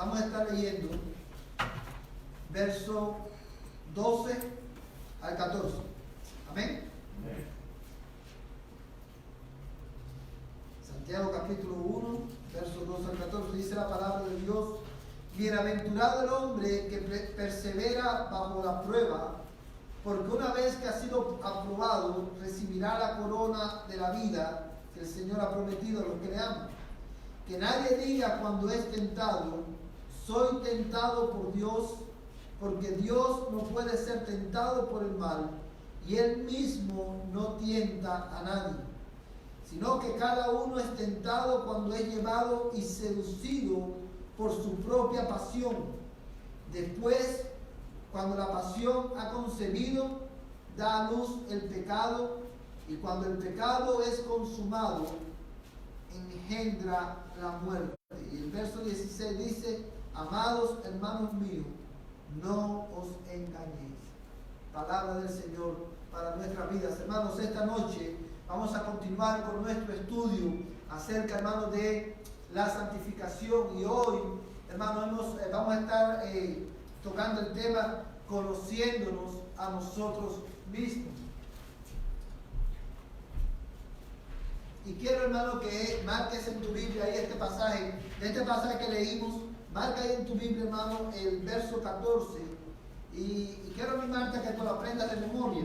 Vamos a estar leyendo verso 12 al 14. Amén. Santiago capítulo 1, verso 12 al 14, dice la palabra de Dios: bienaventurado el hombre que persevera bajo la prueba, porque una vez que ha sido aprobado, recibirá la corona de la vida que el Señor ha prometido a los que le aman. Que nadie diga cuando es tentado: soy tentado por Dios, porque Dios no puede ser tentado por el mal, y Él mismo no tienta a nadie, sino que cada uno es tentado cuando es llevado y seducido por su propia pasión. Después, cuando la pasión ha concebido, da a luz el pecado, y cuando el pecado es consumado, engendra la muerte. Y el verso 16 dice: amados hermanos míos, no os engañéis. Palabra del Señor para nuestras vidas. Hermanos, esta noche vamos a continuar con nuestro estudio acerca, hermanos, de la santificación. Y hoy, hermanos, vamos a estar tocando el tema conociéndonos a nosotros mismos. Y quiero, hermano, que marques en tu Biblia ahí este pasaje que leímos. Marca ahí en tu Biblia, hermano, el verso 14. Y quiero animarte a que tú lo aprendas de memoria.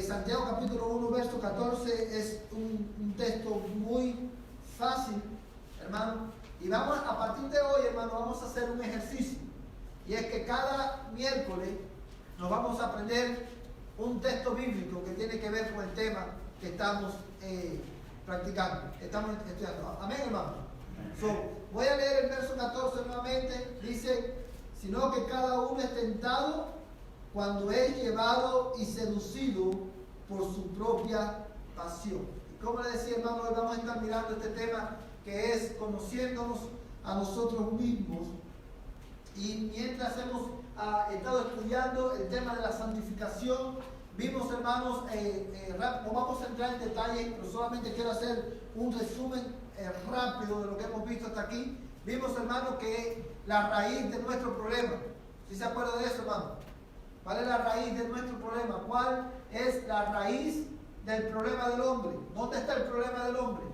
Santiago capítulo 1, verso 14 es un texto muy fácil, hermano. Y vamos, a partir de hoy, hermano, vamos a hacer un ejercicio. Y es que cada miércoles nos vamos a aprender un texto bíblico que tiene que ver con el tema que estamos practicando, estamos estudiando. Amén, hermano. Voy a leer el verso 14 nuevamente. Dice: sino que cada uno es tentado cuando es llevado y seducido por su propia pasión. Y como le decía, hermano, hoy vamos a estar mirando este tema que es conociéndonos a nosotros mismos. Y mientras hemos estado estudiando el tema de la santificación, vimos, hermanos, no vamos a entrar en detalle, pero solamente quiero hacer un resumen rápido de lo que hemos visto hasta aquí. Vimos, hermano, que la raíz de nuestro problema, ¿sí se acuerda de eso, hermano? ¿Cuál es la raíz de nuestro problema? ¿Cuál es la raíz del problema del hombre? ¿Dónde está el problema del hombre?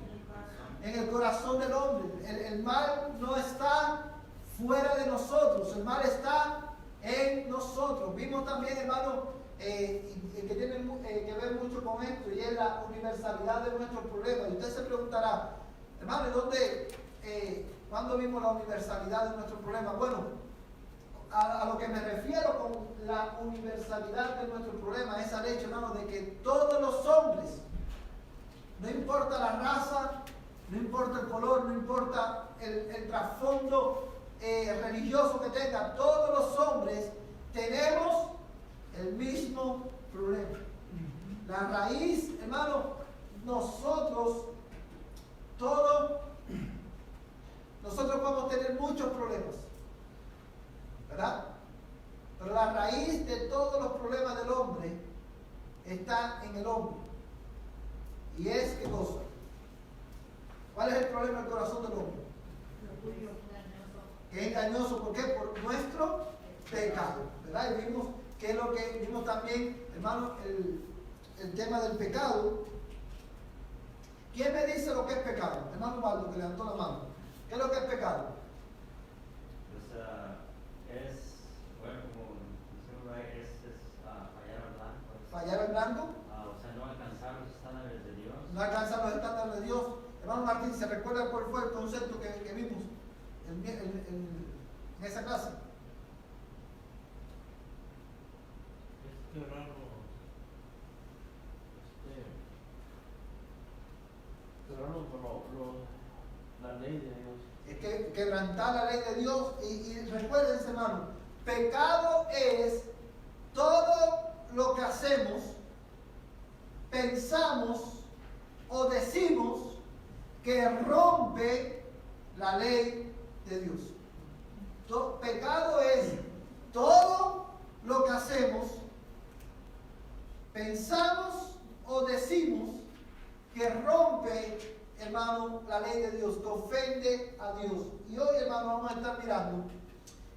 En el corazón del hombre. El mal no está fuera de nosotros, el mal está en nosotros. Vimos también, hermano, que tiene que ver mucho con esto, y es la universalidad de nuestros problemas. Y usted se preguntará, hermano, ¿cuándo vimos la universalidad de nuestros problemas? Bueno, a lo que me refiero con la universalidad de nuestro problema es al hecho, hermano, de que todos los hombres, no importa la raza, no importa el color, no importa el trasfondo religioso que tenga, todos los hombres tenemos el mismo problema. La raíz, hermano, nosotros podemos tener muchos problemas, ¿verdad? Pero la raíz de todos los problemas del hombre está en el hombre. Y es, ¿qué cosa? ¿Cuál es el problema del corazón del hombre? Que es engañoso. ¿Por qué? Por nuestro pecado, ¿verdad? Y vimos también, hermano, el tema del pecado. ¿Quién me dice lo que es pecado? Hermano Waldo, que levantó la mano. ¿Qué es lo que es pecado? Bueno, como decimos ahí, es fallar al blanco. ¿Fallar al blanco? O sea, no alcanzar los estándares de Dios. No alcanzar los estándares de Dios. Hermano Martín, ¿se recuerda cuál fue el concepto que vimos en esa clase? Quebrarlo por la ley de Dios. Es que quebrantar la ley de Dios. Y recuérdense, hermano, pecado es todo lo que hacemos, pensamos o decimos que rompe la ley de Dios. Pecado es todo lo que hacemos, pensamos o decimos que rompe hermano, la ley de Dios, que ofende a Dios. Y hoy, hermano, vamos a estar mirando,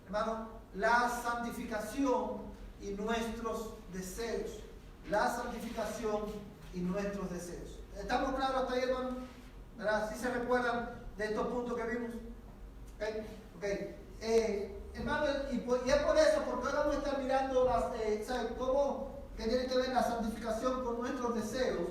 hermano, la santificación y nuestros deseos. La santificación y nuestros deseos. ¿Estamos claros hasta ahí, hermano? ¿Verdad? ¿Sí se recuerdan de estos puntos que vimos? Hermano, y es por eso, porque ahora vamos a estar mirando cómo que tiene que ver la santificación con nuestros deseos.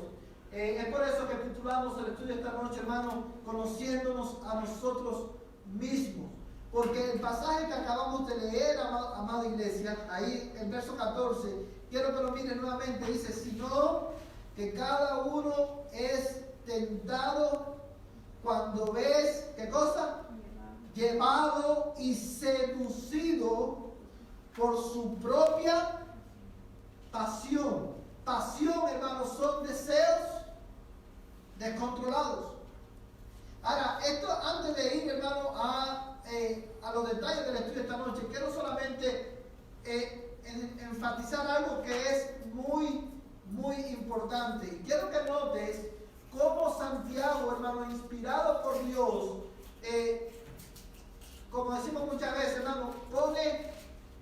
Es por eso que titulamos el estudio esta noche, hermano, conociéndonos a nosotros mismos. Porque el pasaje que acabamos de leer, amada iglesia, ahí en verso 14, quiero que lo miren nuevamente, dice, sino que cada uno es tentado cuando ves, ¿qué cosa? Llevado y seducido por su propia pasión. Pasión, hermanos, son deseos descontrolados. Ahora, esto antes de ir, hermano, a los detalles del estudio de esta noche, quiero solamente enfatizar algo que es muy, muy importante. Y quiero que notes cómo Santiago, hermano, inspirado por Dios, como decimos muchas veces, hermano, pone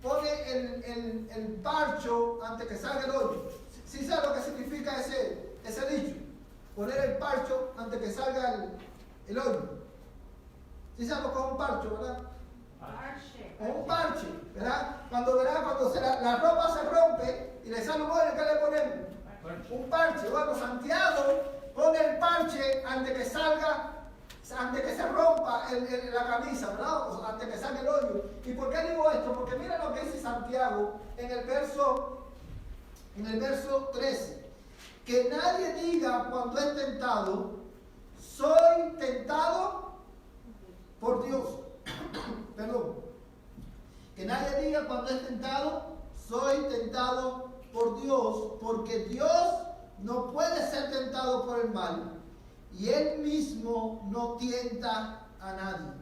el parcho antes que salga el hoyo. ¿Sí sabe lo que significa ese dicho? Poner el parcho antes que salga el hoyo. ¿Sí sabe lo que es un parcho, verdad? Parche. Es un parche, ¿verdad? Cuando la ropa se rompe y le sale un hoyo, ¿qué le ponemos? Un parche. Bueno, Santiago pone el parche antes que se rompa la camisa, ¿verdad? O antes que salga el hoyo. ¿Y por qué digo esto? Porque mira lo que dice Santiago en el verso 13. Que nadie diga cuando es tentado, soy tentado por Dios. Perdón. Que nadie diga cuando es tentado, soy tentado por Dios, porque Dios no puede ser tentado por el mal, y Él mismo no tienta a nadie.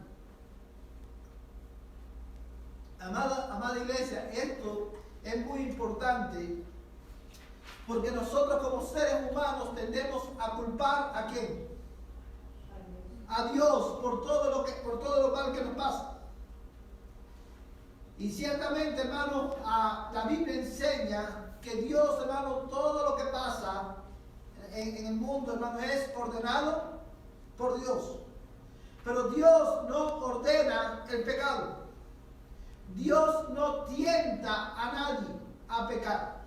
Amada iglesia, esto es muy importante, porque nosotros como seres humanos tendemos a culpar ¿a quién? A Dios por todo lo mal que nos pasa. Y ciertamente, hermano, la Biblia enseña que Dios, hermano, todo lo que pasa en el mundo, hermano, es ordenado por Dios. Pero Dios no ordena el pecado. Dios no tienta a nadie a pecar.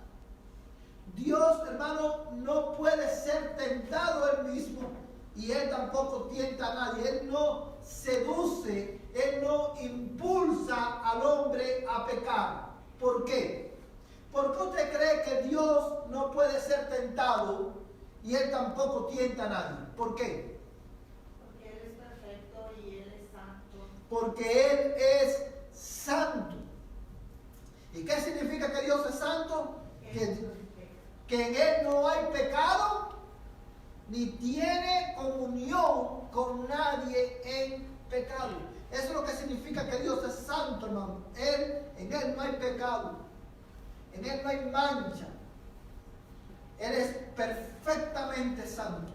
Dios, hermano, no puede ser tentado él mismo, y Él tampoco tienta a nadie. Él no seduce, Él no impulsa al hombre a pecar. ¿Por qué? ¿Por qué usted cree que Dios no puede ser tentado y Él tampoco tienta a nadie? ¿Por qué? Porque Él es perfecto y Él es santo. Porque Él es santo. ¿Y qué significa que Dios es santo? Que en Él no hay pecado, ni tiene comunión con nadie en pecado. Eso es lo que significa que Dios es santo, hermano. En Él no hay pecado, en Él no hay mancha. Él es perfectamente santo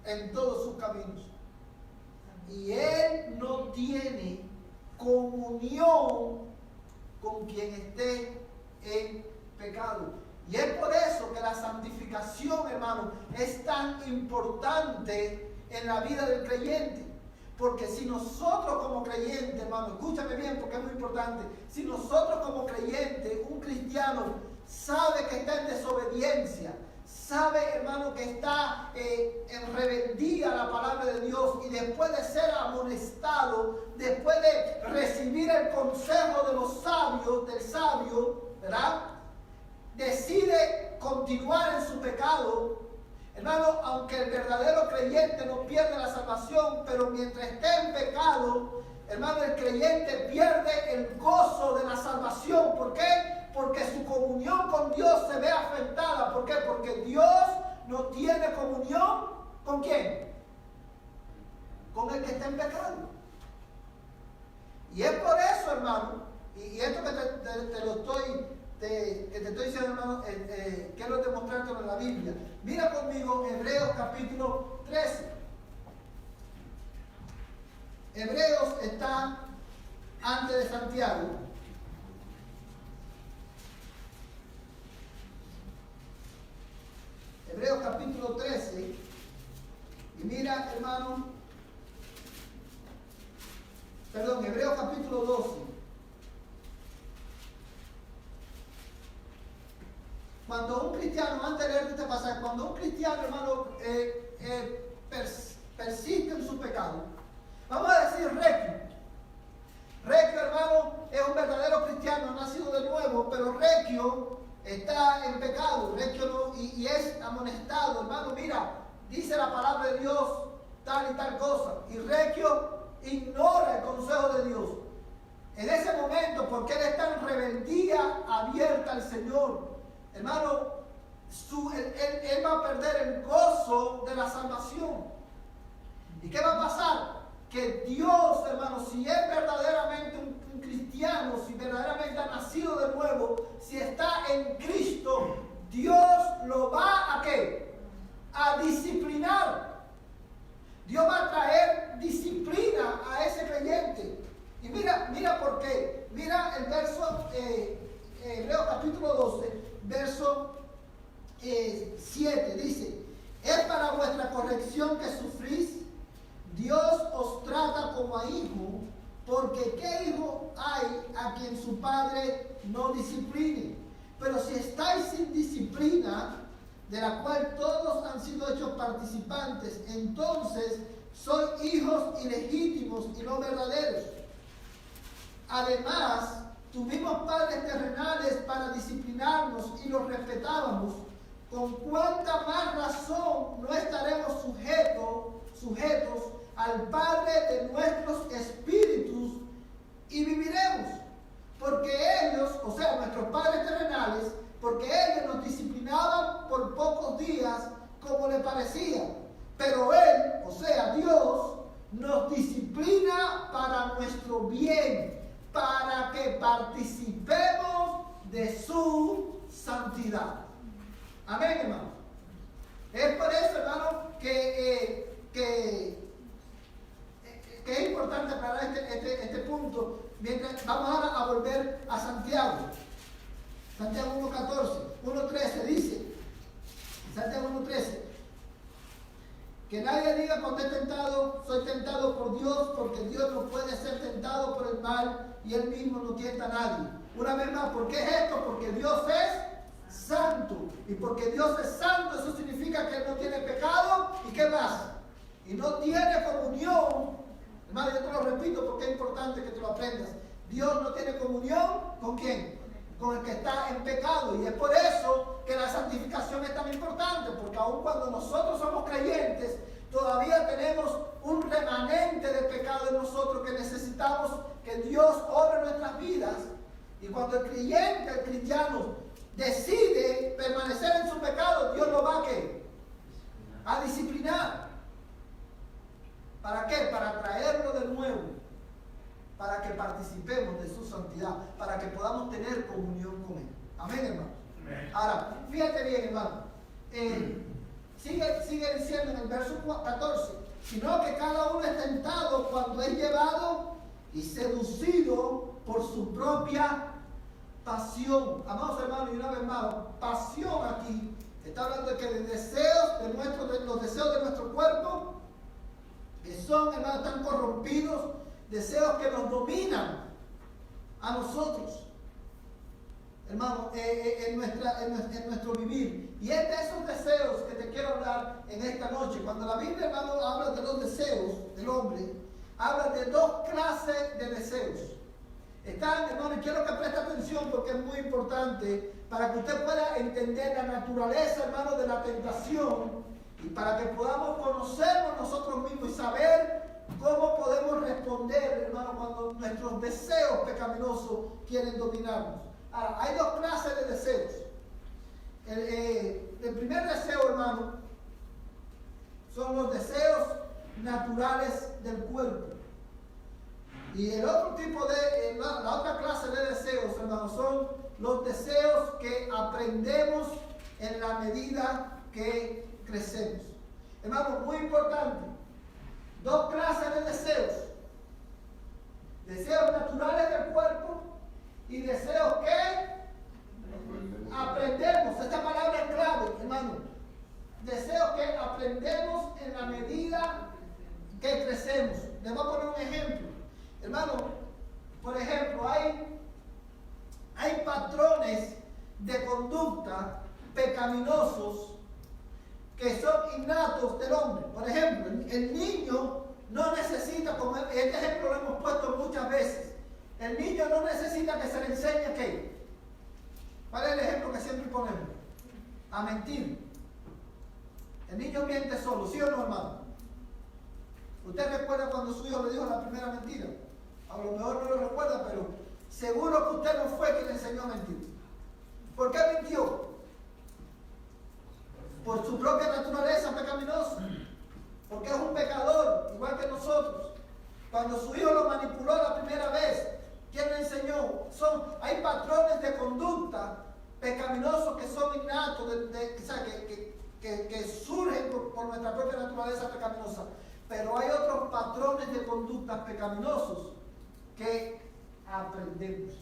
en todos sus caminos. Y Él no tiene comunión con quien esté en pecado. Y es por eso que la santificación, hermano, es tan importante en la vida del creyente. Porque si nosotros como creyentes, hermano, escúchame bien porque es muy importante, si nosotros como creyentes, un cristiano, sabe que está en desobediencia, sabe, hermano, que está en rebeldía a la palabra de Dios, y después de ser amonestado, después de recibir el consejo de los sabios, del sabio, ¿verdad?, decide continuar en su pecado, hermano, aunque el verdadero creyente no pierde la salvación, pero mientras esté en pecado, hermano, el creyente pierde el gozo de la salvación. ¿Por qué? Porque su comunión con Dios se ve afectada. ¿Por qué? Porque Dios no tiene comunión ¿con quién? Con el que está en pecado. Y es por eso, hermano, y esto que te estoy diciendo, hermano, quiero demostrártelo en la Biblia. Mira conmigo Hebreos capítulo 13. Hebreos está antes de Santiago. Hebreos capítulo 13. Y mira, hermano, Hebreos capítulo 12. Cuando un cristiano, antes de leer este pasaje, cuando un cristiano, hermano, persiste en su pecado, vamos a decir Requio. Requio, hermano, es un verdadero cristiano, nacido de nuevo, pero Requio está en pecado. Requio no, y es amonestado, hermano, mira, dice la palabra de Dios tal y tal cosa, y Requio ignora el consejo de Dios. En ese momento, porque él está en rebeldía abierta al Señor, hermano, él va a perder el gozo de la salvación. ¿Y qué va a pasar? Que Dios, hermano, si es verdaderamente un cristiano, si verdaderamente ha nacido de nuevo, si está en Cristo, Dios lo va a ¿qué? A disciplinar. Dios va a traer disciplina a ese creyente. Y mira por qué. Mira el verso, Hebreos capítulo 12, verso 7, dice: es para vuestra corrección que sufrís. Dios os trata como a hijo, porque ¿qué hijo hay a quien su padre no discipline? Pero si estáis sin disciplina, de la cual todos han sido hechos participantes, entonces sois hijos ilegítimos y no verdaderos. Además, tuvimos padres terrenales para disciplinarnos y los respetábamos. ¿Con cuánta más razón no estaremos sujetos al Padre de nuestros espíritus y viviremos? Porque ellos, o sea, nuestros padres terrenales, porque ellos nos disciplinaban por pocos días como le parecía. Pero Él, o sea, Dios, nos disciplina para nuestro bien, para que participemos de su santidad. Amén, hermano. Es por eso, hermano, que es importante aclarar este punto. Mientras vamos ahora a volver a Santiago. Santiago 1.13 dice, Santiago 1.13, que nadie diga cuando es tentado, soy tentado por Dios, porque Dios no puede ser tentado por el mal y Él mismo no tienta a nadie. Una vez más, ¿por qué es esto? Porque Dios es santo. Y porque Dios es santo, eso significa que Él no tiene pecado. ¿Y qué más? Y no tiene comunión. Hermano, yo te lo repito porque es importante que te lo aprendas. Dios no tiene comunión ¿con quién? Con el que está en pecado. Y es por eso que la santificación es tan importante, porque aun cuando nosotros somos creyentes, todavía tenemos un remanente de pecado en nosotros que necesitamos que Dios obre nuestras vidas. Y cuando el creyente, el cristiano, decide permanecer en su pecado, Dios lo va a disciplinar. ¿Para qué? Para traerlo de nuevo, para que participemos de su santidad, para que podamos tener comunión con Él. Amén, hermano. Amén. Ahora, fíjate bien, hermano. Sigue diciendo en el verso 14, sino que cada uno es tentado cuando es llevado y seducido por su propia pasión. Amados hermanos, y una vez más, pasión aquí está hablando de que los deseos de nuestro cuerpo, que son, hermanos, tan corrompidos, deseos que nos dominan a nosotros, hermano, en nuestro vivir. Y es de esos deseos que te quiero hablar en esta noche. Cuando la Biblia, hermano, habla de los deseos del hombre, habla de dos clases de deseos. Están, hermano, y quiero que preste atención porque es muy importante para que usted pueda entender la naturaleza, hermano, de la tentación, y para que podamos conocernos nosotros mismos y saber cómo podemos responder, hermano, cuando nuestros deseos pecaminosos quieren dominarnos. Ahora, hay dos clases de deseos. El primer deseo, hermano, son los deseos naturales del cuerpo. Y el otro tipo la otra clase de deseos, hermano, son los deseos que aprendemos en la medida que crecemos. Hermano, muy importante. Dos clases de deseos. hermano, por ejemplo, hay patrones de conducta pecaminosos que son innatos del hombre. Por ejemplo, el niño no necesita comer, este ejemplo lo hemos puesto muchas veces. El niño no necesita que se le enseñe qué. ¿Cuál es el ejemplo que siempre ponemos? A mentir. El niño miente solo, ¿sí o no, hermano? ¿Usted recuerda cuando su hijo le dijo la primera mentira? A lo mejor no lo recuerda, pero seguro que usted no fue quien le enseñó a mentir. ¿Por qué mintió? Por su propia naturaleza pecaminosa. Porque es un pecador, igual que nosotros. Cuando su hijo lo manipuló la primera vez, ¿quién le enseñó? Hay patrones de conducta pecaminosos que son innatos, o sea, que surgen por nuestra propia naturaleza pecaminosa. Pero hay otros patrones de conducta pecaminosos que aprendemos.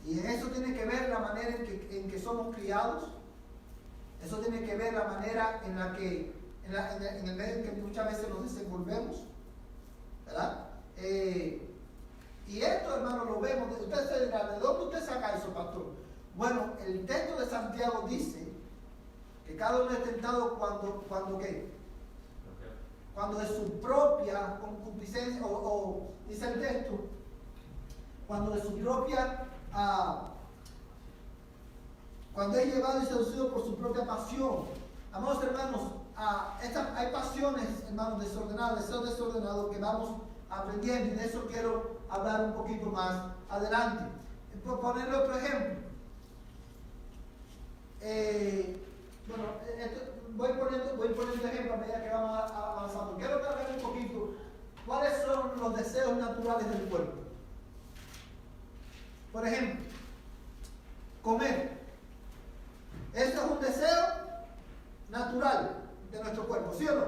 Y en eso tiene que ver la manera en que somos criados. Eso tiene que ver la manera en la que, en el medio en que muchas veces nos desenvolvemos, ¿verdad? Y esto, hermano, lo vemos. Usted se dirá, ¿de dónde usted saca eso, pastor? Bueno, el texto de Santiago dice que cada uno es tentado cuando ¿qué? Cuando de su propia concupiscencia, o dice el texto, cuando de su propia, cuando es llevado y seducido por su propia pasión. Amados hermanos, hay pasiones, hermanos, desordenadas, deseos desordenados que vamos aprendiendo, y de eso quiero hablar un poquito más adelante. Por ponerle otro ejemplo. Voy poniendo ejemplos a medida que vamos avanzando. Quiero hablar un poquito cuáles son los deseos naturales del cuerpo. Por ejemplo, comer. Esto es un deseo natural de nuestro cuerpo, ¿sí o no?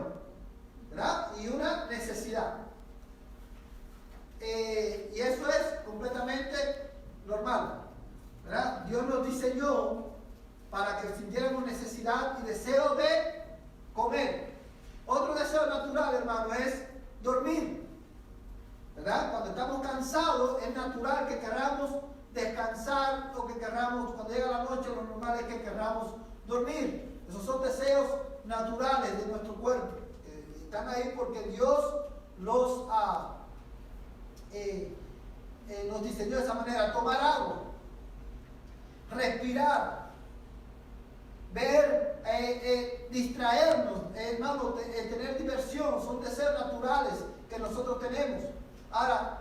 ¿Verdad? Y una necesidad. Y eso es completamente normal, ¿verdad? Dios nos diseñó para que sintiéramos necesidad y deseo de comer. Otro deseo natural, hermano, es dormir, ¿verdad? Cuando estamos cansados es natural que queramos descansar, o que queramos, cuando llega la noche, lo normal es que queramos dormir. Esos son deseos naturales de nuestro cuerpo. Están ahí porque Dios nos diseñó de esa manera. Tomar agua, respirar, ver, distraernos, hermano, tener diversión, son deseos naturales que nosotros tenemos. Ahora,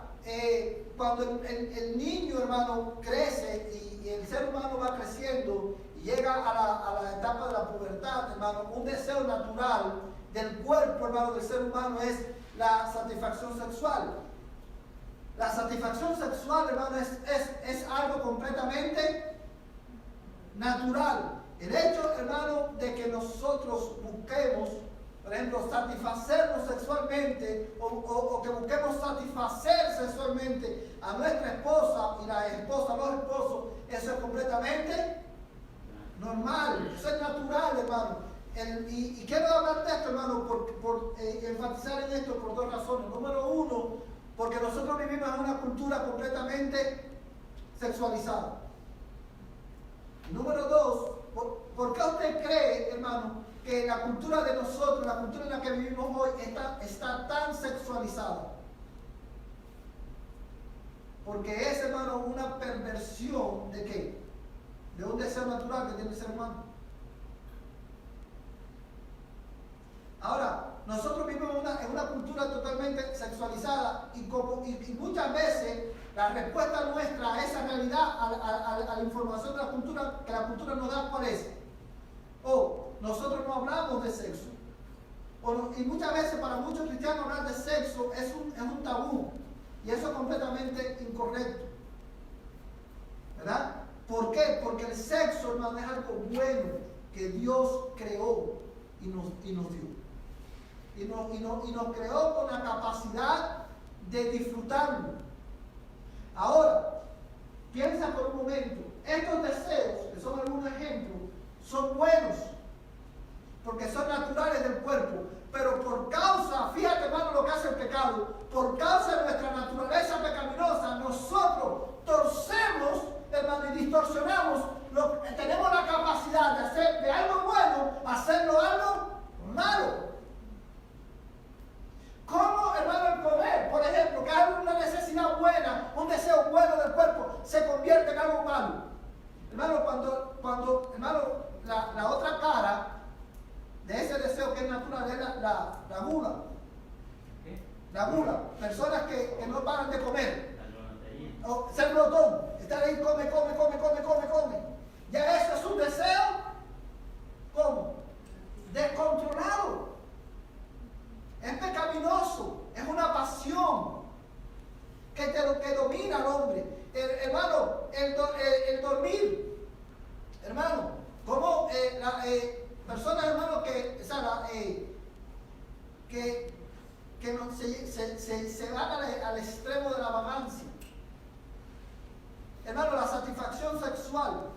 cuando el niño, hermano, crece y el ser humano va creciendo y llega a la etapa de la pubertad, hermano, un deseo natural del cuerpo, hermano, del ser humano es la satisfacción sexual. La satisfacción sexual, hermano, es algo completamente natural. El hecho, hermano, de que nosotros busquemos, por ejemplo, satisfacernos sexualmente o que busquemos satisfacer sexualmente a nuestra esposa y la esposa a los esposos, eso es completamente normal, eso es natural, hermano. Y quiero hablar de esto, hermano, por enfatizar en esto por dos razones. Número uno, porque nosotros vivimos en una cultura completamente sexualizada. Número dos, ¿por qué usted cree, hermano, que la cultura de nosotros, la cultura en la que vivimos hoy, está tan sexualizada? Porque es, hermano, una perversión ¿de qué? De un deseo natural que tiene el ser humano. Ahora, nosotros vivimos en una cultura totalmente sexualizada y muchas veces la respuesta nuestra a esa realidad, a la información de la cultura, que la cultura nos da, ¿cuál es? Nosotros no hablamos de sexo. Y muchas veces para muchos cristianos hablar de sexo es un tabú. Y eso es completamente incorrecto. ¿Verdad? ¿Por qué? Porque el sexo, hermano, es algo bueno que Dios creó y nos dio. Y nos creó con la capacidad de disfrutarlo. Ahora, piensa por un momento, estos deseos, que son algunos ejemplos, son buenos, porque son naturales del cuerpo, pero por causa, fíjate, hermano, lo que hace el pecado. pecado, por causa de nuestra naturaleza pecaminosa, nosotros torcemos, hermano, y distorsionamos, tenemos la capacidad de hacer de algo bueno, hacerlo algo malo. ¿Cómo, hermano, el comer, por ejemplo, que hay una necesidad buena, un deseo bueno del cuerpo, se convierte en algo malo? Hermano, cuando hermano, la otra cara de ese deseo que es natural es la gula. La gula. Personas que no paran de comer. O ser glotón. Estar ahí, come. Ya eso es un deseo, ¿cómo? Descontrolado. Es pecaminoso. Es una pasión que domina al hombre. Hermano, el dormir. Hermano, como personas, hermano, que se van al extremo de la vagancia. Hermano, la satisfacción sexual,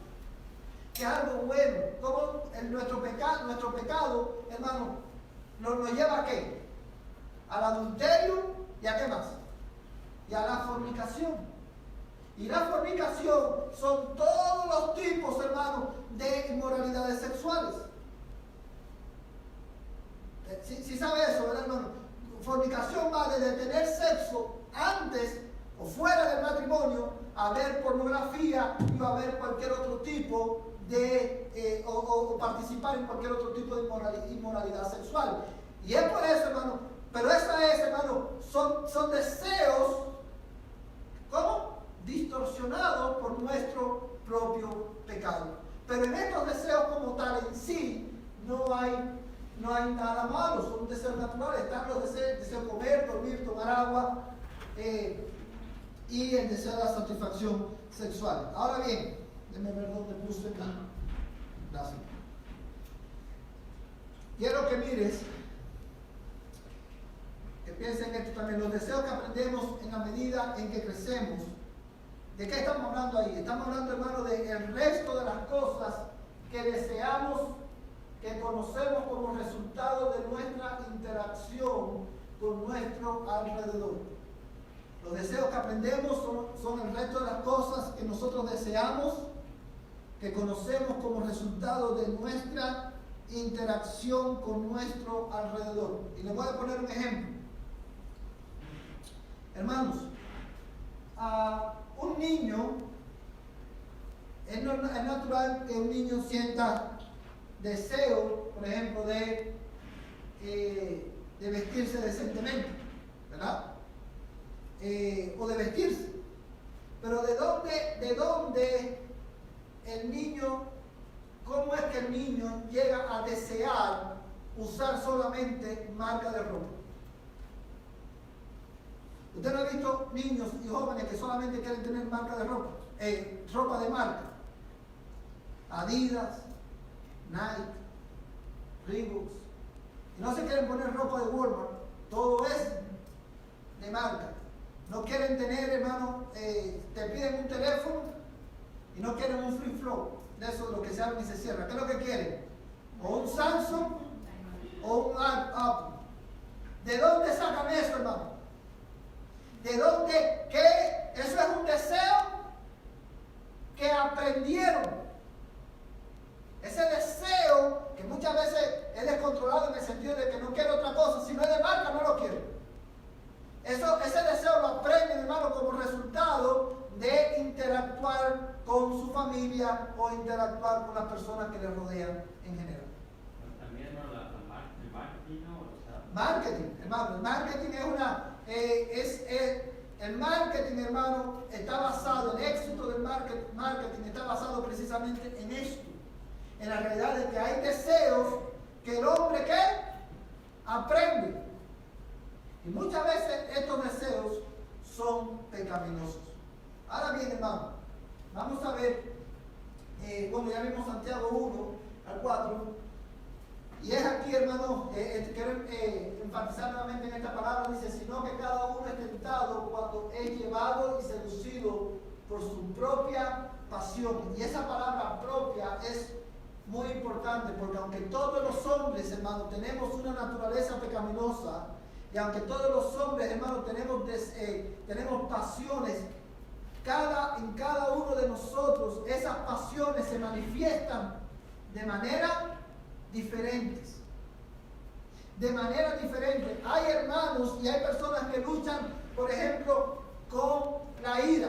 que es algo bueno. Como nuestro pecado, hermano, nos lleva a qué? Al adulterio y a qué más? Y a la fornicación. Y la fornicación son todos los tipos, hermano, de inmoralidades sexuales. Si sabe eso, ¿verdad, hermano? Fornicación va desde tener sexo antes o fuera del matrimonio, a ver pornografía y a ver cualquier otro tipo de, o participar en cualquier otro tipo de inmoralidad sexual. Y es por eso, hermano, pero esa es, hermano, son deseos, ¿cómo? Distorsionados por nuestro propio pecado. Pero en estos deseos como tal en sí, no hay nada malo, son deseos naturales. Están los deseos de comer, dormir, tomar agua, y el deseo de la satisfacción sexual. Ahora bien, déjenme ver dónde puse gracias. Quiero que mires, que piensen esto también, los deseos que aprendemos en la medida en que crecemos. ¿De qué estamos hablando ahí? Estamos hablando, hermano, del resto de las cosas que deseamos, que conocemos como resultado de nuestra interacción con nuestro alrededor. Los deseos que aprendemos son el resto de las cosas que nosotros deseamos, que conocemos como resultado de nuestra interacción con nuestro alrededor. Y les voy a poner un ejemplo. Hermanos, un niño, es natural que un niño sienta deseo, por ejemplo, de vestirse decentemente, ¿verdad? O de vestirse. Pero ¿de dónde el niño, cómo es que el niño llega a desear usar solamente marca de ropa? ¿Usted no ha visto niños y jóvenes que solamente quieren tener marca de ropa? Ropa de marca. Adidas, Nike, Reebok. Y no se quieren poner ropa de Walmart. Todo es de marca. No quieren tener, hermano, te piden un teléfono y no quieren un flip flop. De eso lo que se abre y se cierra. ¿Qué es lo que quieren? O un Samsung o un Apple. ¿De dónde sacan eso, hermano? ¿De dónde? ¿Qué? Eso es un deseo que aprendieron. Ese deseo que muchas veces es descontrolado en el sentido de que no quiero otra cosa. Si no es de marca, no lo quiero. Ese deseo lo aprenden, hermano, como resultado de interactuar con su familia o interactuar con las personas que le rodean en general. También el marketing, ¿no? O sea, marketing, hermano, el marketing es el marketing, hermano, está basado, el éxito del marketing está basado precisamente en esto, en la realidad de que hay deseos que el hombre ¿qué? Aprende. Y muchas veces estos deseos son pecaminosos. Ahora bien, hermano, vamos a ver, bueno, ya vimos Santiago 1 al 4, y es aquí, hermano, quiero enfatizar nuevamente en esta palabra, dice, sino que cada uno es tentado cuando es llevado y seducido por su propia pasión. Y esa palabra propia es muy importante, porque aunque todos los hombres, hermano, tenemos una naturaleza pecaminosa, Y aunque todos los hombres, hermanos, tenemos pasiones, en cada uno de nosotros esas pasiones se manifiestan de manera diferentes. De manera diferente. Hay hermanos y hay personas que luchan, por ejemplo, con la ira.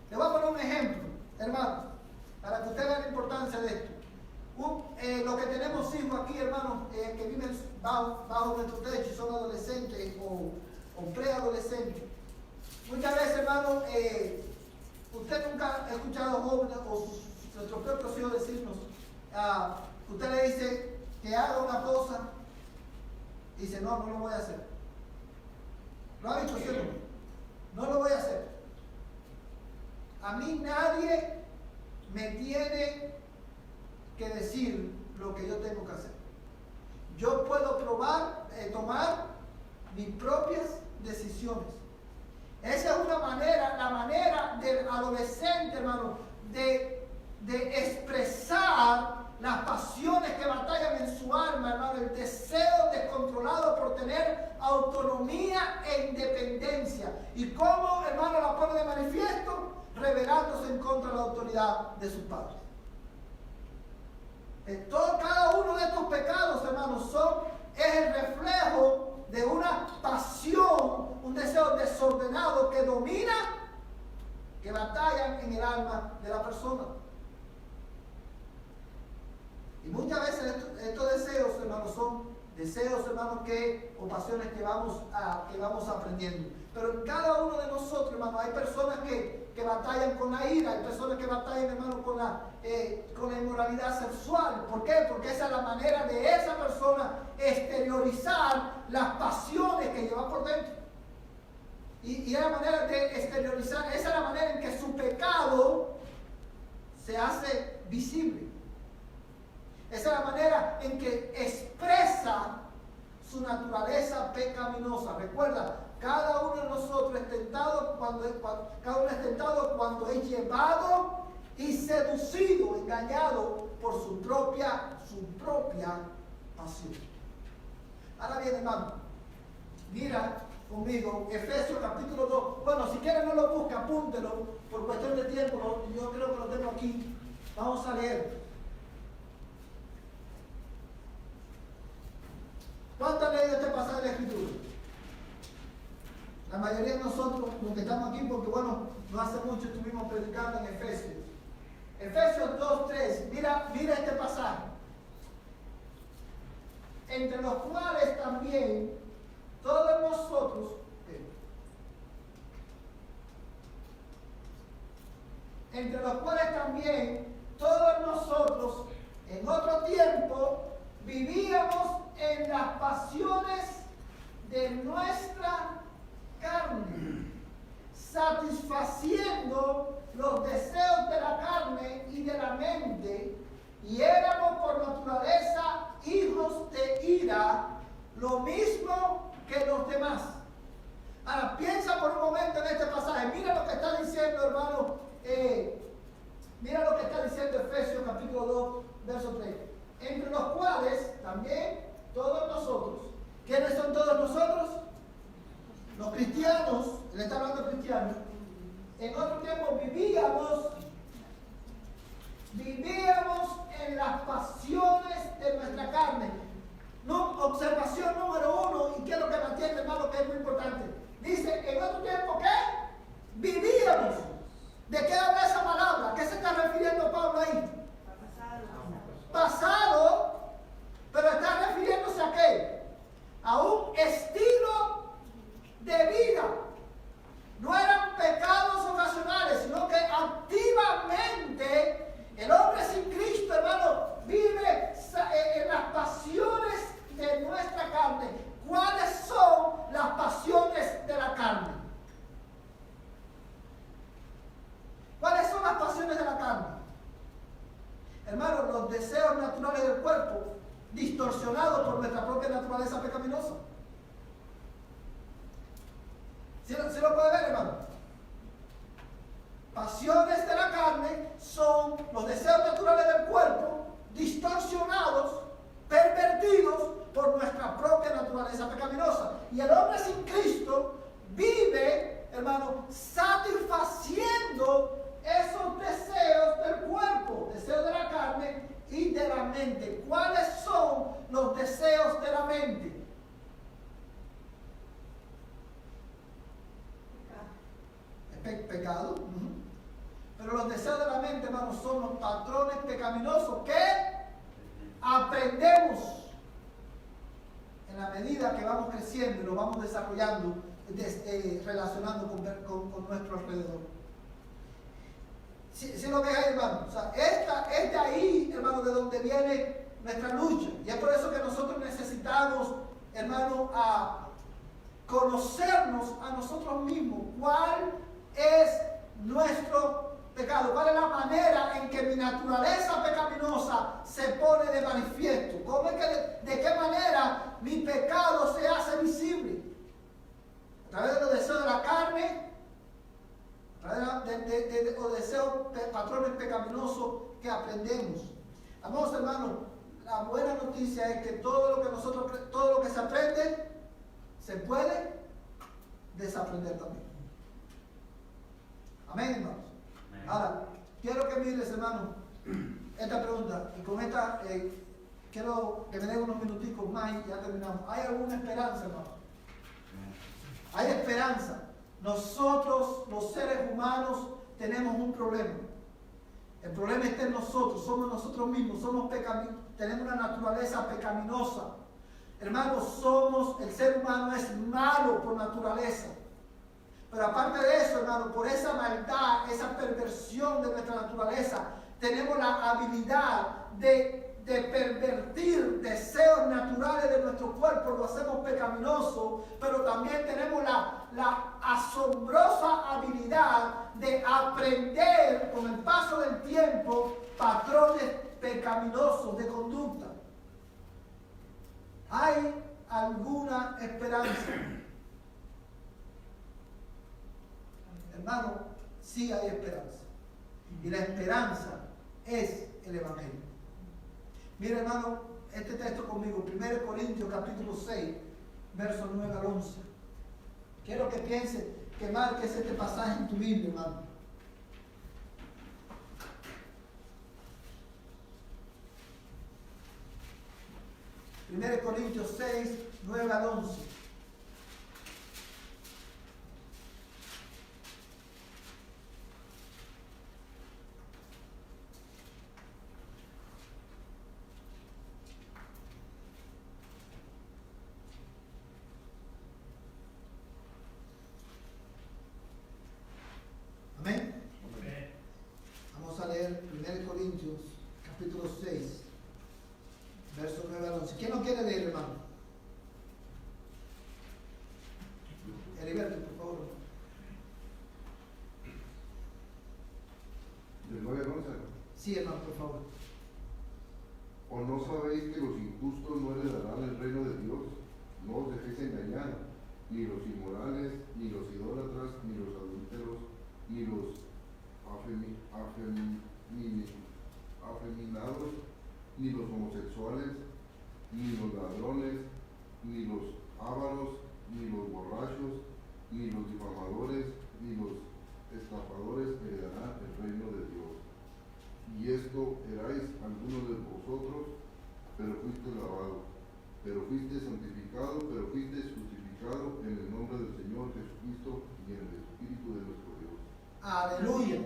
Le voy a poner un ejemplo, hermano, para que usted vea la importancia de esto. Los que tenemos hijos aquí, hermanos, que viven bajo nuestro techo y son adolescentes o preadolescentes. Muchas veces, hermano, usted nunca ha escuchado a jóvenes o nuestros propios hijos decirnos, usted le dice que haga una cosa y dice, no lo voy a hacer. ¿Lo ha dicho, cierto? No lo voy a hacer. A mí nadie me tiene que decir lo que yo tengo que hacer. Yo puedo tomar mis propias decisiones. Esa es una manera, la manera del adolescente, hermano, de expresar las pasiones que batallan en su alma, hermano, el deseo descontrolado por tener autonomía e independencia. ¿Y cómo, hermano, la pone de manifiesto? Rebelándose en contra de la autoridad de sus padres. Cada uno de estos pecados, hermanos, es el reflejo de una pasión, un deseo desordenado que domina, que batallan en el alma de la persona. Y muchas veces estos deseos, hermanos, son deseos, hermanos, o pasiones que vamos aprendiendo. Pero en cada uno de nosotros, hermanos, hay personas que batallan con la ira, hay personas que batallan, hermanos, con la inmoralidad sexual. ¿Por qué? Porque esa es la manera de esa persona exteriorizar las pasiones que lleva por dentro. Y es la manera de exteriorizar, esa es la manera en que su pecado se hace visible. Esa es la manera en que expresa su naturaleza pecaminosa. Recuerda, cada uno de nosotros es tentado cuando es llevado y seducido, engañado por su propia pasión. Ahora bien, hermano, mira conmigo Efesios capítulo 2. Bueno, si quieren no lo busque, apúntelo. Por cuestión de tiempo, yo creo que lo tengo aquí. Vamos a leer. ¿Cuánto han leído este pasaje de la Escritura? La mayoría de nosotros, los que estamos aquí, porque bueno, no hace mucho estuvimos predicando en Efesios. Efesios 2:3, mira este pasaje. Entre los cuales también todos nosotros, en otro tiempo vivíamos en las pasiones de nuestra carne, satisfaciendo los deseos de la carne y de la mente, y éramos por naturaleza hijos de ira, lo mismo que los demás. Ahora piensa por un momento en este pasaje. Mira lo que está diciendo, hermano. Mira lo que está diciendo Efesios capítulo 2, verso 3. Entre los cuales también todos nosotros. ¿Quiénes son todos nosotros? Los cristianos. Él está hablando de cristianos. En otro tiempo vivíamos en las pasiones de nuestra carne. No, observación número 1, y quiero que me entiendan, hermano, que es muy importante. Dice, en otro tiempo, ¿qué? Vivíamos. ¿De qué habla esa palabra? ¿Qué se está refiriendo Pablo ahí? Pasado, pero está refiriéndose a qué? A un estilo de vida. No eran pecados ocasionales, sino que activamente el hombre sin Cristo, hermano, vive en las pasiones de nuestra carne. ¿Cuáles son las pasiones de la carne? ¿Cuáles son las pasiones de la carne? Hermano, los deseos naturales del cuerpo, distorsionados por nuestra propia naturaleza pecaminosa. ¿Sí lo puede ver, hermano? Pasiones de la carne son los deseos naturales del cuerpo, distorsionados, pervertidos por nuestra propia naturaleza naturaleza pecaminosa. Y el hombre sin Cristo vive, hermano, satisfaciendo esos deseos del cuerpo, deseos de la carne y de la mente. ¿Cuáles son los deseos de la mente? Pecado. Pero los deseos de la mente, hermanos, son los patrones pecaminosos que aprendemos en la medida que vamos creciendo y lo vamos desarrollando, relacionando con nuestro alrededor. Si lo ves ahí, hermano, o sea, es de ahí, hermano, de donde viene nuestra lucha. Y es por eso que nosotros necesitamos, hermano, a conocernos a nosotros mismos. ¿Cuál es nuestro pecado? ¿Cuál es la manera en que mi naturaleza pecaminosa se pone de manifiesto? ¿Cómo es que, de qué manera mi pecado se hace visible? A través de los deseos de la carne, a través de los deseos, patrones pecaminosos que aprendemos. Amados hermanos, la buena noticia es que todo lo que se aprende, se puede desaprender también. Amén, hermanos. Ahora, quiero que mires, hermano, esta pregunta, y con esta quiero que me den unos minuticos más y ya terminamos. ¿Hay alguna esperanza, hermano? Hay esperanza. Nosotros, los seres humanos, tenemos un problema. El problema está en nosotros, somos nosotros mismos, tenemos una naturaleza pecaminosa. Hermanos, el ser humano es malo por naturaleza. Pero aparte de eso, hermano, por esa maldad, esa perversión de nuestra naturaleza, tenemos la habilidad de pervertir deseos naturales de nuestro cuerpo, lo hacemos pecaminoso, pero también tenemos la asombrosa habilidad de aprender con el paso del tiempo patrones pecaminosos de conducta. ¿Hay alguna esperanza? Hermano, sí hay esperanza. Y la esperanza es el Evangelio. Mira, hermano, este texto conmigo, 1 Corintios capítulo 6, versos 9 al 11. Quiero que pienses, que marques este pasaje en tu Biblia, hermano. 1 Corintios 6, 9 al 11. Amén. Vamos a leer 1 Corintios capítulo 6, verso 9 al 11. ¿Quién no quiere leer, hermano? Heriberto, por favor. ¿Del 9 al 11? Sí, hermano, por favor. ¿O no sabéis que los injustos no heredarán el reino de Dios? No os dejéis engañar, ni los inmorales, ni los idólatras, ni los adúlteros, ni los afeminados, ni los homosexuales, ni los ladrones, ni los ávaros, ni los borrachos, ni los difamadores, ni los estafadores heredarán el reino de Dios. Y esto erais algunos de vosotros, pero fuisteis lavados, pero fuisteis santificados, pero fuisteis justificados en el nombre del Señor Jesucristo y en el Espíritu de nuestro Dios. Aleluya.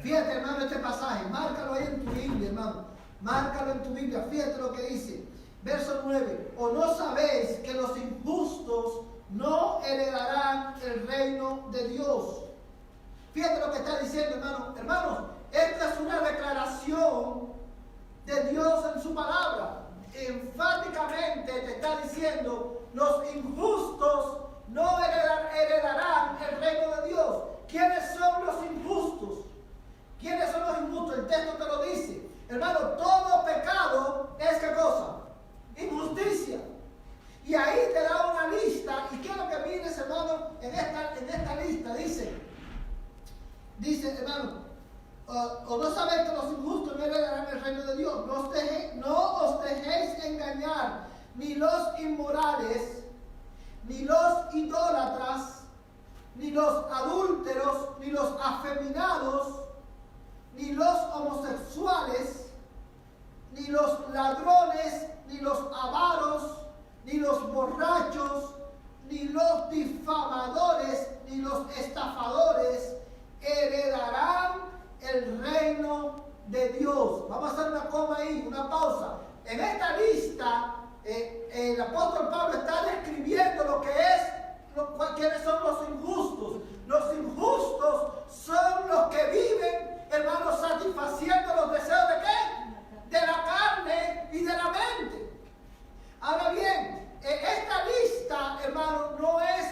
Fíjate, hermano, este pasaje, márcalo ahí en tu Biblia, hermano. Márcalo en tu Biblia, fíjate lo que dice. Verso 9. ¿O no sabéis que los injustos no heredarán el reino de Dios? Fíjate lo que está diciendo, hermano. Hermanos, esta es una declaración de Dios en su palabra. Enfáticamente te está diciendo, los injustos no heredarán el reino de Dios. ¿Quiénes son los injustos? ¿Quiénes son los injustos? El texto te lo dice. Hermano, todo pecado es ¿qué cosa? Injusticia. Y ahí te da una lista. Y quiero que mires, hermano, en esta lista. Dice, hermano, o no sabéis que los injustos no heredarán el reino de Dios. No os dejéis engañar, ni los inmorales, ni los idólatras, ni los adúlteros, ni los afeminados, ni los homosexuales, ni los ladrones, ni los avaros, ni los borrachos, ni los difamadores, ni los estafadores heredarán el reino de Dios. Vamos a hacer una coma ahí, una pausa. En esta lista, el apóstol Pablo está describiendo lo que es, quiénes son los injustos. Los injustos son los que viven, hermanos, satisfaciendo los deseos de ¿qué? De la carne y de la mente. Ahora bien, esta lista, hermano, no es,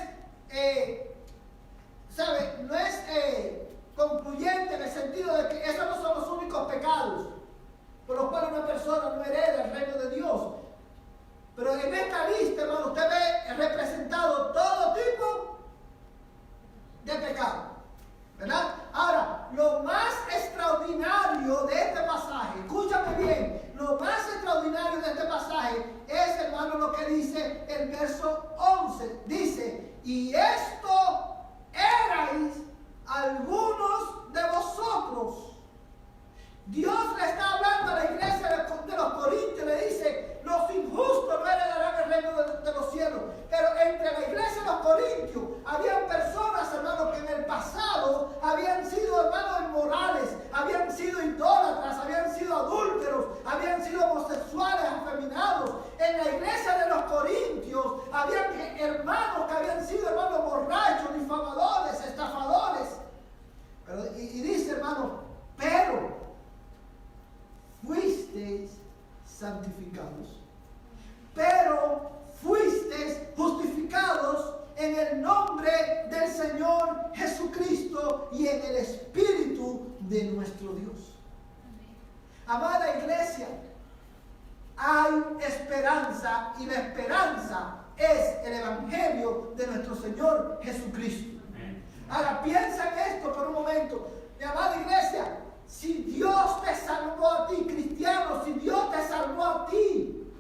no es concluyente en el sentido de que esos no son los únicos pecados por los cuales una persona no hereda el reino de Dios. Pero en esta lista, hermano, usted ve representado todo tipo de pecado, ¿verdad? Ahora, lo más extraordinario de este pasaje, escúchame bien, lo más extraordinario de este pasaje es, hermano, lo que dice el verso 11. Dice, y esto erais algunos de vosotros. Dios le está hablando a la iglesia de los Corintios, le dice, los injustos no heredarán el reino de los cielos. Pero entre la iglesia de los Corintios habían personas, hermanos, que en el pasado habían sido, hermanos, inmorales, habían sido idólatras, habían sido adúlteros, habían sido homosexuales, afeminados. En la iglesia de los Corintios habían hermanos que habían sido, hermanos, borrachos, difamadores, estafadores. Y dice, hermano, pero fuisteis santificados, pero fuisteis justificados en el nombre del Señor Jesucristo y en el Espíritu de nuestro Dios. Amada iglesia, hay esperanza, y la esperanza es el Evangelio de nuestro Señor Jesucristo. Ahora piensa en esto por un momento, mi amada iglesia. Si Dios te salvó a ti, cristiano, si Dios te salvó a ti,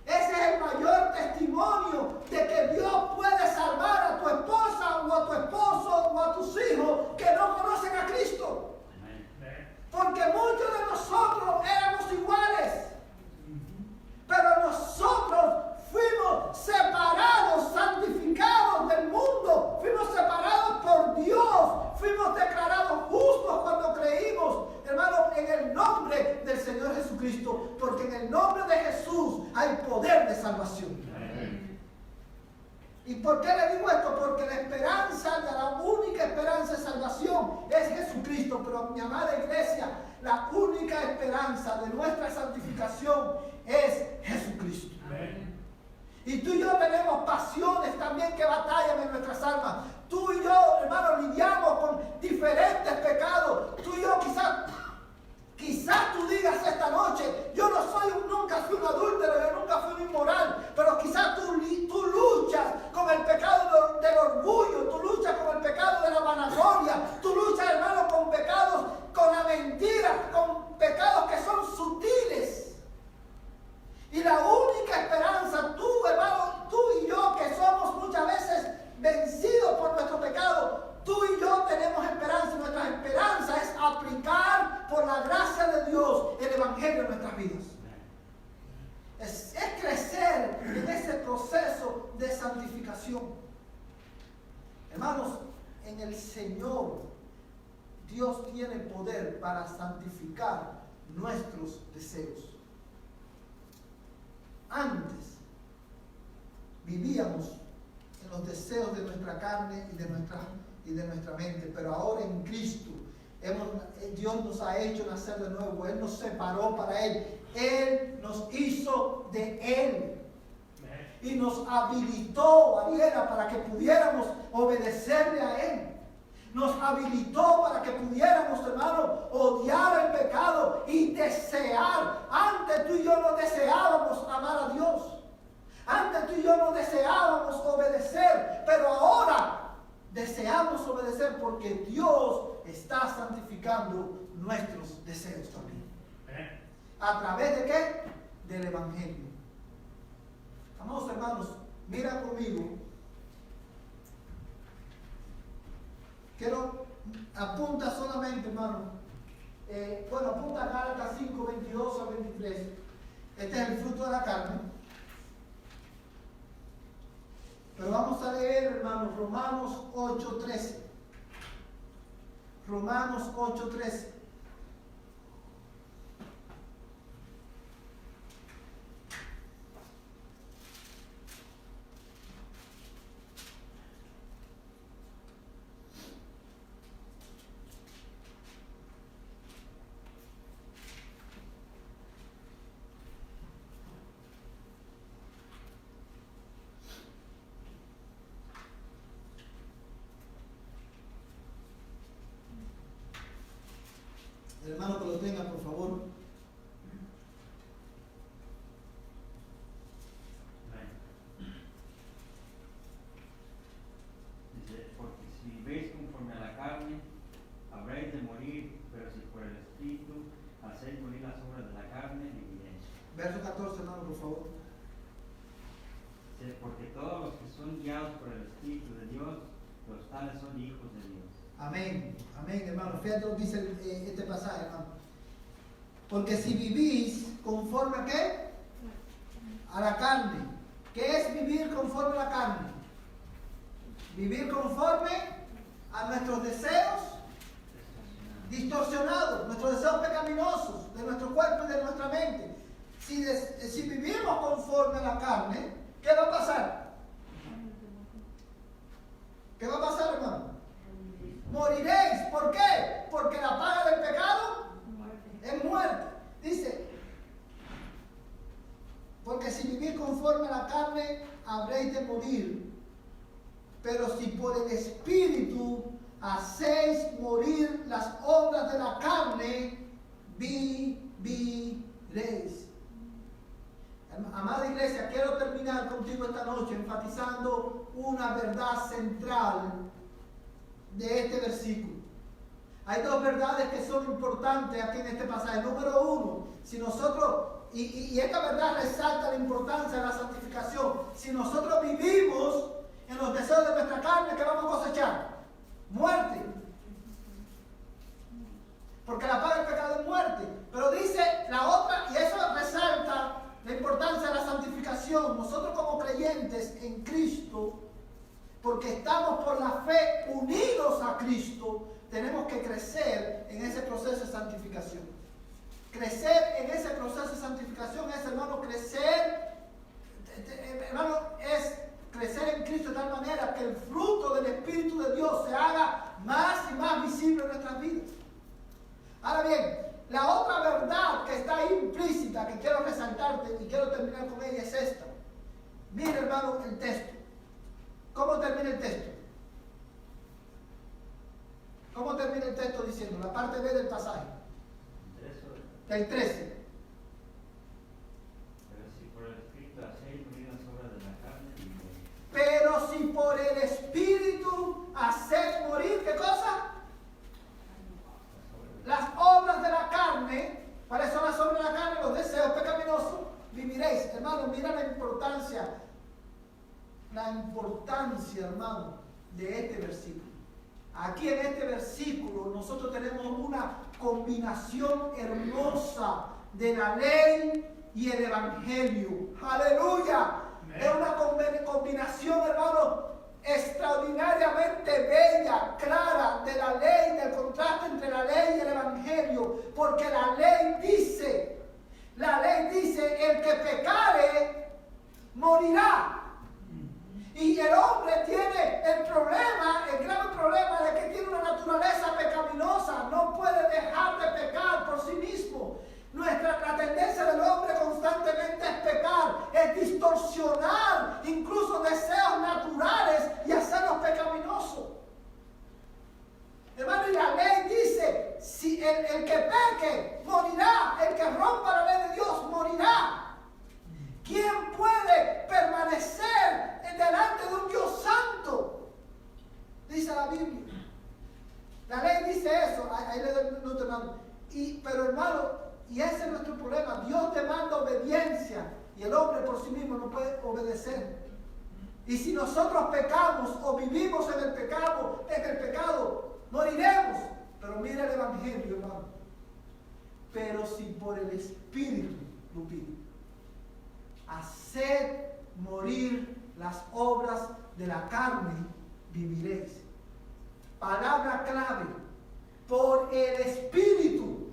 ese es el mayor testimonio de que Dios puede salvar a tu esposa o a tu esposo o a tus hijos que no conocen a Cristo. Porque muchos de nosotros éramos iguales, pero nosotros fuimos separados, santificados del mundo, fuimos separados por Dios, fuimos declarados justos cuando creímos, hermanos, en el nombre del Señor Jesucristo, porque en el nombre de Jesús hay poder de salvación. ¿Y por qué le digo esto? Porque la esperanza, la única esperanza de salvación es Jesucristo. Pero mi amada iglesia, la única esperanza de nuestra santificación es Jesucristo. Y tú y yo tenemos pasiones también que batallan en nuestras almas. Tú y yo, hermano, lidiamos con diferentes pecados. Tú y yo quizás tú digas esta noche, yo nunca fui un adúltero, yo nunca fui un inmoral, pero quizás tú luchas con el pecado del orgullo, tú luchas con el pecado de la vanagloria, tú luchas, hermano, con pecados, con la mentira, con pecados que son sutiles. Y la única esperanza, tú, hermano, tú y yo, que somos muchas veces vencidos por nuestro pecado, tú y yo tenemos esperanza. Nuestra esperanza es aplicar por la gracia de Dios el Evangelio en nuestras vidas. Es crecer en ese proceso de santificación. Hermanos, en el Señor, Dios tiene poder para santificar nuestros deseos. Antes vivíamos en los deseos de nuestra carne y de nuestra mente, pero ahora en Cristo Dios nos ha hecho nacer de nuevo. Él nos separó para Él, Él nos hizo de Él y nos habilitó, Ariela, para que pudiéramos obedecerle a Él. Nos habilitó para que pudiéramos, hermano, odiar el pecado y desear. Antes tú y yo no deseábamos amar a Dios. Antes tú y yo no deseábamos obedecer, pero ahora deseamos obedecer porque Dios está santificando nuestros deseos también. ¿A través de qué? Del Evangelio. Amados hermanos, mira conmigo. Quiero, apunta solamente, hermano. Apunta a Gálatas 5, 22 al 23. Este es el fruto de la carne. Pero vamos a leer, hermanos, Romanos 8:13. Romanos 8:13. El hermano que lo tenga, por favor. Dice, porque si vivéis conforme a la carne, habréis de morir, pero si por el Espíritu hacéis morir las obras de la carne, viviréis. Verso 14, hermano, por favor. Dice, porque todos los que son guiados por el Espíritu de Dios, los tales son hijos de Dios. Amén, amén, hermano. Fíjate lo que dice este pasaje, hermano. Porque si vivís conforme a qué? A la carne. ¿Qué es vivir conforme a la carne? Vivir conforme a nuestros deseos distorsionados, nuestros deseos pecaminosos de nuestro cuerpo y de nuestra mente. Si vivimos conforme a la carne, ¿qué va a pasar? ¿Qué va a pasar, hermano? Moriréis. ¿Por qué? Porque la paga del pecado es muerte. Dice, porque si vivís conforme a la carne, habréis de morir. Pero si por el Espíritu hacéis morir las obras de la carne, viviréis. Amada iglesia, quiero terminar contigo esta noche enfatizando una verdad central de este versículo. Hay dos verdades que son importantes aquí en este pasaje. Número uno, si nosotros, y esta verdad resalta la importancia de la santificación. Si nosotros vivimos en los deseos de nuestra carne, ¿qué vamos a cosechar? Muerte. Porque la paga del pecado es muerte. Pero dice la otra, y eso resalta la importancia de la santificación. Nosotros como creyentes en Cristo, porque estamos por la fe unidos a Cristo, tenemos que crecer en ese proceso de santificación. Crecer en ese proceso de santificación es, hermano, es crecer en Cristo de tal manera que el fruto del Espíritu de Dios se haga más y más visible en nuestras vidas. Ahora bien, la otra verdad que está ahí implícita, que quiero resaltarte y quiero terminar con ella, es esta. Mira, hermano, el texto. ¿Cómo termina el texto? ¿Cómo termina el texto diciendo? La parte B del pasaje. Del 13. Pero si por el Espíritu hacéis morir las obras de la carne, viviréis. Pero si por el Espíritu hacéis morir, ¿qué cosa? Las obras de la carne. ¿Cuáles son las obras de la carne? Los deseos pecaminosos. Viviréis. Hermano, mira la importancia, hermano, de este versículo. Aquí en este versículo nosotros tenemos una combinación hermosa de la ley y el evangelio. ¡Aleluya! Es una combinación, hermano, extraordinariamente bella, clara, de la ley, del contraste entre la ley y el evangelio. Porque la ley dice, el que pecare morirá. Y el hombre tiene el grave problema de que tiene una naturaleza pecaminosa. No puede dejar de pecar por sí mismo. La tendencia del hombre constantemente es pecar, es distorsionar incluso deseos naturales y hacerlos pecaminosos. Hermano, y la ley dice, si el que peque morirá, el que rompa la ley de Dios morirá. ¿Quién puede permanecer delante de un Dios santo? Dice la Biblia. La ley dice eso. Ahí le doy un minuto, hermano. Pero hermano, y ese es nuestro problema. Dios demanda obediencia. Y el hombre por sí mismo no puede obedecer. Y si nosotros pecamos o vivimos en el pecado, moriremos. Pero mira el Evangelio, hermano. Pero si por el Espíritu, Lupita, haced morir las obras de la carne, viviréis. Palabra clave, por el Espíritu.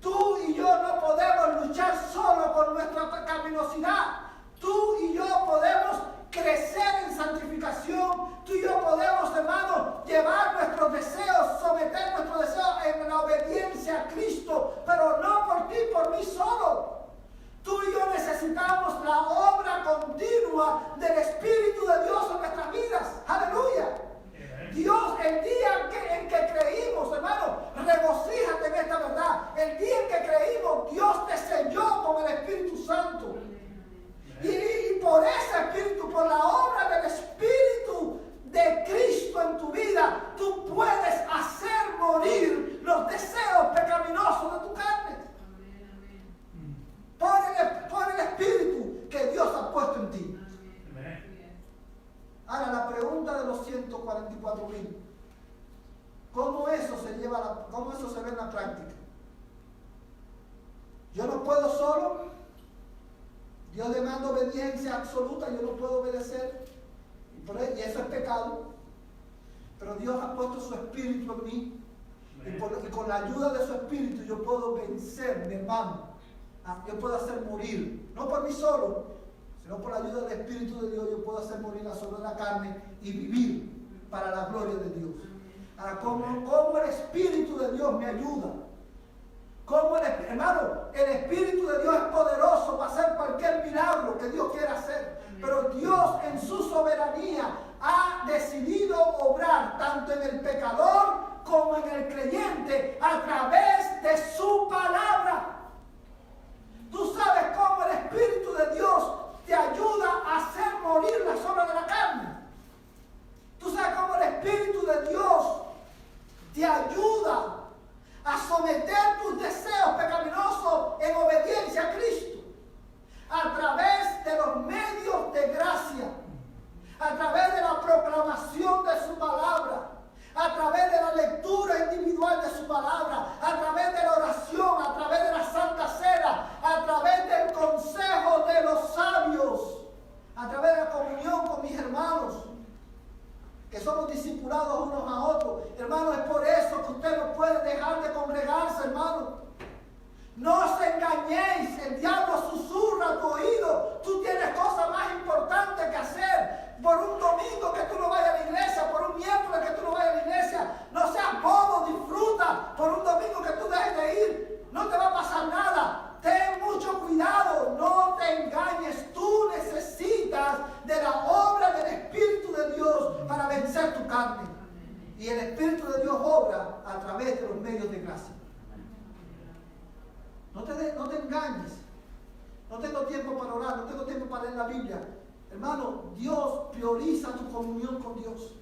Tú y yo no podemos luchar solo con nuestra pecaminosidad. Tú y yo podemos crecer en santificación. Tú y yo podemos, hermano, llevar nuestros deseos, someter nuestros deseos en la obediencia a Cristo, pero no por ti, por mí solo. Tú y yo necesitamos la obra continua del Espíritu de Dios en nuestras vidas. ¡Aleluya! Dios, el día en que creímos, hermano, regocíjate en esta verdad. El día en que creímos, Dios te selló con el Espíritu Santo. Y por ese Espíritu, por la obra del Espíritu de Cristo en tu vida, tú puedes hacer morir los deseos pecaminosos de tu carne. Por el Espíritu que Dios ha puesto en ti. Ahora, la pregunta de los 144,000. ¿Cómo eso se ve en la práctica? Yo no puedo solo. Dios demanda obediencia absoluta, yo no puedo obedecer. Y eso es pecado. Pero Dios ha puesto su Espíritu en mí. Y con la ayuda de su Espíritu yo puedo vencer, mi hermano. Yo puedo hacer morir. No por mí solo, sino por la ayuda del Espíritu de Dios yo puedo hacer morir las obras de la carne y vivir para la gloria de Dios. Ahora, ¿cómo el Espíritu de Dios me ayuda? Hermano, el Espíritu de Dios es poderoso para hacer cualquier milagro que Dios quiera hacer. Pero Dios en su soberanía ha decidido obrar tanto en el pecador como en el creyente a través de su palabra. Tú sabes cómo el Espíritu de Dios te ayuda a hacer morir las obras de la carne. Tú sabes cómo el Espíritu de Dios te ayuda a someter tus deseos pecaminosos en obediencia a Cristo. A través de los medios de gracia. A través de la proclamación de su palabra. A través de la lectura individual de su palabra, a través de la oración, a través de la Santa Cena, a través del consejo de los sabios, a través de la comunión con mis hermanos, que somos discipulados unos a otros. Hermanos, es por eso que usted no puede dejar de congregarse, hermano. No os engañéis, el diablo susurra a tu oído. Tú tienes cosas más importantes que hacer. Por un domingo que tú no vayas a la iglesia, por un miércoles que tú no vayas a la iglesia, no seas bobo, disfruta. Por un domingo que tú dejes de ir, no te va a pasar nada. Ten mucho cuidado, no te engañes. Tú necesitas de la obra del Espíritu de Dios para vencer tu carne. Y el Espíritu de Dios obra a través de los medios de gracia. No te engañes. No tengo tiempo para orar, no tengo tiempo para leer la Biblia. Hermano, Dios prioriza tu comunión con Dios.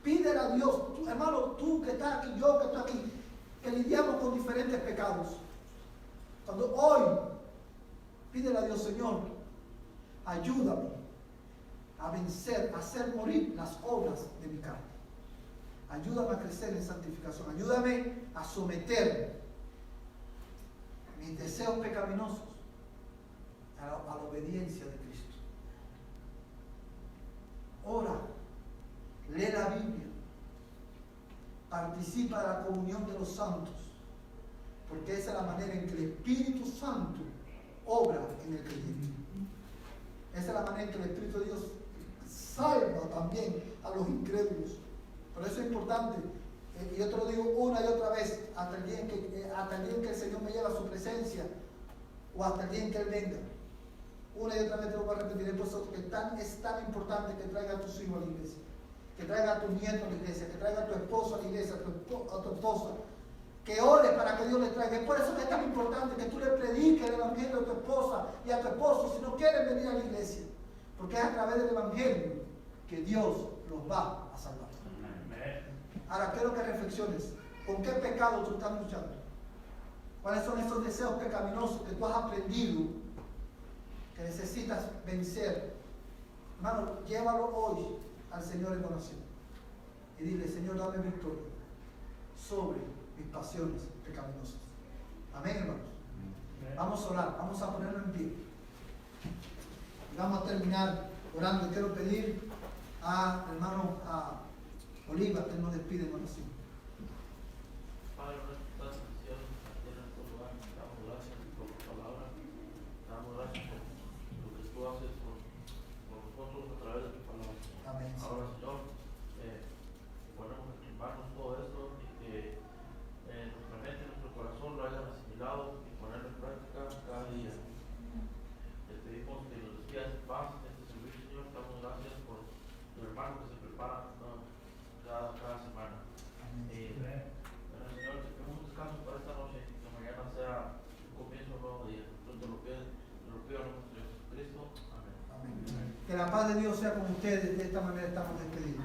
Pídele a Dios, hermano, tú que estás aquí, yo que estoy aquí, que lidiamos con diferentes pecados. Cuando hoy, pídele a Dios, Señor, ayúdame a vencer, a hacer morir las obras de mi carne. Ayúdame a crecer en santificación. Ayúdame a someter mis deseos pecaminosos a la obediencia de Cristo. Ora, lee la Biblia, participa de la comunión de los santos, porque esa es la manera en que el Espíritu Santo obra en el creyente. Esa es la manera en que el Espíritu de Dios salva también a los incrédulos. Por eso es importante, y yo te lo digo una y otra vez, hasta el día en que el Señor me lleva a su presencia, o hasta el día en que Él venga. Una y otra vez te lo voy a repetir, por eso que es tan importante que traiga a tus hijos a la iglesia, que traiga a tu nieto a la iglesia, que traiga a tu esposo a la iglesia, a tu esposa, que ores para que Dios le traiga. Es por eso que es tan importante que tú le prediques el evangelio a tu esposa y a tu esposo si no quieren venir a la iglesia, porque es a través del evangelio que Dios los va a salvar. Ahora quiero que reflexiones, ¿con qué pecado tú estás luchando? ¿Cuáles son esos deseos pecaminosos que tú has aprendido que necesitas vencer, hermano, llévalo hoy al Señor en oración. Y dile, Señor, dame victoria sobre mis pasiones pecaminosas. Amén, hermanos. Vamos a orar, vamos a ponernos en pie. Y vamos a terminar orando. Y quiero pedir a hermano a Oliva que nos despide en oración. Padre nuestro que estás en el cielo, en nuestro lugar, damos gracias por tu palabra, damos gracias por lo que tú haces por nosotros a través de tu palabra. Amén. Ahora, Señor, ponemos en tus manos todo esto y que nuestra mente y nuestro corazón lo hayan asimilado y ponerlo en práctica cada día. Te pedimos que nos despidas en paz en este servicio, Señor. Damos gracias por tu hermano que se prepara cada semana. Bueno, Señor, te pedimos un descanso para esta noche y que mañana sea un comienzo de un nuevo día. Yo te lo pido en nombre de Jesucristo. Amén. Amén. Que la paz de Dios sea con ustedes. De esta manera estamos despedidos.